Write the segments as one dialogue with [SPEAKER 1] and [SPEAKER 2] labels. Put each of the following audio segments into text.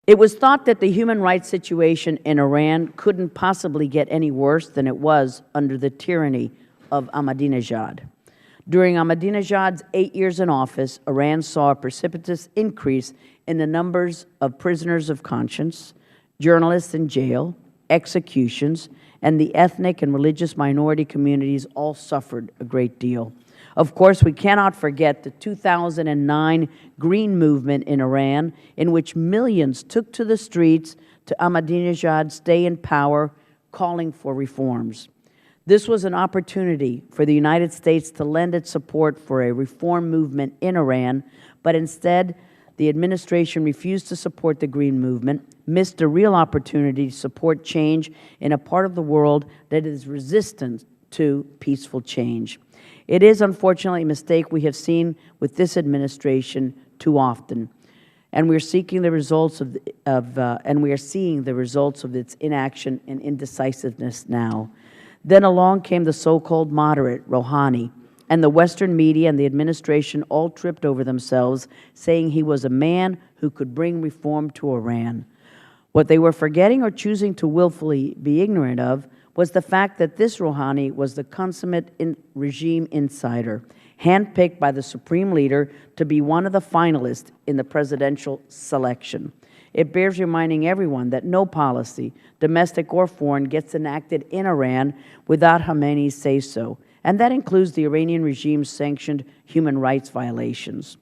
[SPEAKER 1] It was thought that the human rights situation in Iran couldn't possibly get any worse than it was under the tyranny of Ahmadinejad. During Ahmadinejad's 8 years in office, Iran saw a precipitous increase in the numbers of prisoners of conscience, journalists in jail, executions, and the ethnic and religious minority communities all suffered a great deal. Of course, we cannot forget the 2009 Green Movement in Iran, in which millions took to the streets to Ahmadinejad's stay in power, calling for reforms. This was an opportunity for the United States to lend its support for a reform movement in Iran, but instead, the administration refused to support the Green Movement, missed a real opportunity to support change in a part of the world that is resistant to peaceful change. It is, unfortunately, a mistake we have seen with this administration too often, and we are seeking the results of its inaction and indecisiveness now. Then along came the so-called moderate, Rouhani, and the Western media and the administration all tripped over themselves, saying he was a man who could bring reform to Iran. What they were forgetting or choosing to willfully be ignorant of was the fact that this Rouhani was the consummate regime insider, handpicked by the supreme leader to be one of the finalists in the presidential selection. It bears reminding everyone that no policy, domestic or foreign, gets enacted in Iran without Khamenei's say-so, and that includes the Iranian regime's sanctioned human rights violations.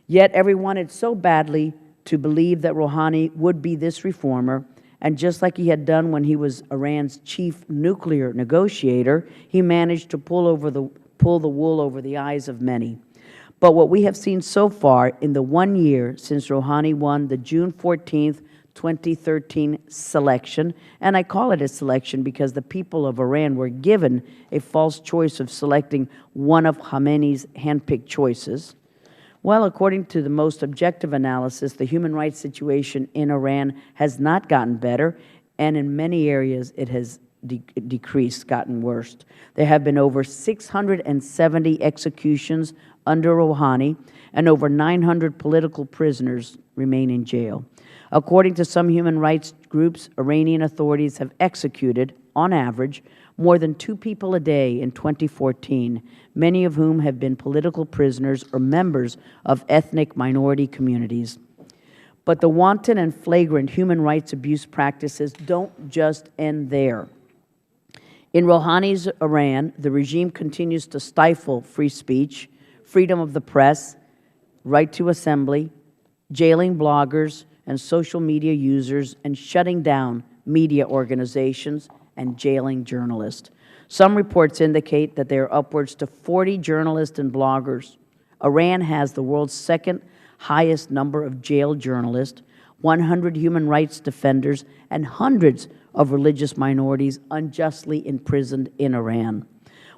[SPEAKER 1] Yet everyone wanted so badly to believe that Rouhani would be this reformer, and just like he had done when he was Iran's chief nuclear negotiator, he managed to pull the wool over the eyes of many. But what we have seen so far in the 1 year since Rouhani won the June 14th, 2013 selection, and I call it a selection because the people of Iran were given a false choice of selecting one of Khamenei's handpicked choices. Well, according to the most objective analysis, the human rights situation in Iran has not gotten better, and in many areas it has decreased, gotten worse. There have been over 670 executions under Rouhani, and over 900 political prisoners remain in jail. According to some human rights groups, Iranian authorities have executed, on average, more than 2 people a day in 2014, many of whom have been political prisoners or members of ethnic minority communities. But the wanton and flagrant human rights abuse practices don't just end there. In Rouhani's Iran, the regime continues to stifle free speech, freedom of the press, right to assembly, jailing bloggers and social media users, and shutting down media organizations and jailing journalists. Some reports indicate that there are upwards to 40 journalists and bloggers. Iran has the world's second highest number of jailed journalists, 100 human rights defenders, and hundreds of religious minorities unjustly imprisoned in Iran.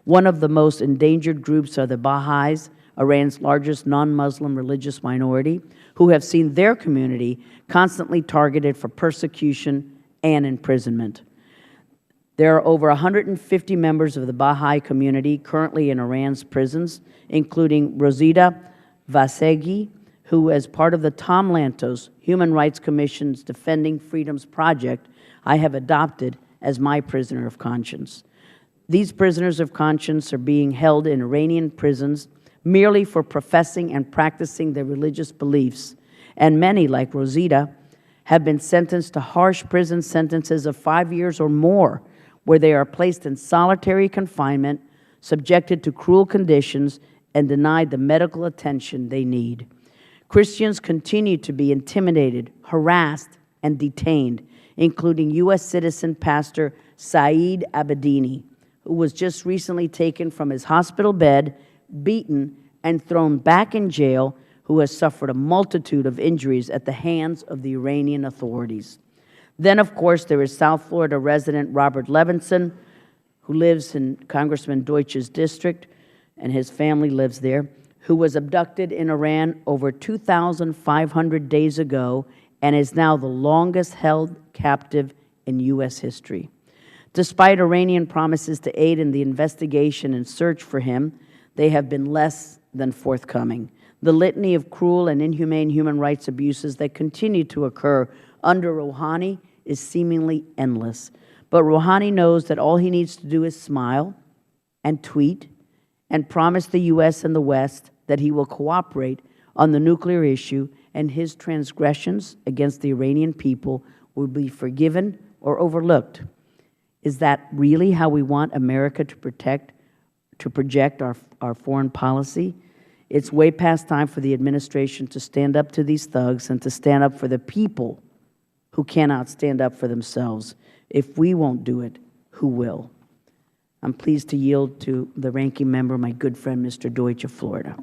[SPEAKER 1] One of the most endangered groups are the Baha'is, Iran's largest non-Muslim religious minority, who have seen their community constantly targeted for persecution and imprisonment. There are over 150 members of the Baha'i community currently in Iran's prisons, including Rosita Vasegi, who, as part of the Tom Lantos Human Rights Commission's Defending Freedoms project, I have adopted as my prisoner of conscience. These prisoners of conscience are being held in Iranian prisons merely for professing and practicing their religious beliefs, and many, like Rosita, have been sentenced to harsh prison sentences of 5 years or more, where they are placed in solitary confinement, subjected to cruel conditions, and denied the medical attention they need. Christians continue to be intimidated, harassed, and detained, including U.S. citizen pastor Saeed Abedini, who was just recently taken from his hospital bed, beaten, and thrown back in jail, who has suffered a multitude of injuries at the hands of the Iranian authorities. Then, of course, there is South Florida resident Robert Levinson, who lives in Congressman Deutsch's district, and his family lives there, who was abducted in Iran over 2,500 days ago and is now the longest held captive in U.S. history. Despite Iranian promises to aid in the investigation and search for him, they have been less than forthcoming. The litany of cruel and inhumane human rights abuses that continue to occur under Rouhani is seemingly endless. But Rouhani knows that all he needs to do is smile and tweet and promise the U.S. and the West that he will cooperate on the nuclear issue, and his transgressions against the Iranian people will be forgiven or overlooked. Is that really how we want America to project our foreign policy? It's way past time for the administration to stand up to these thugs and to stand up for the people who cannot stand up for themselves. If we won't do it, who will? I'm pleased to yield to the ranking member, my good friend, Mr. Deutsch of Florida.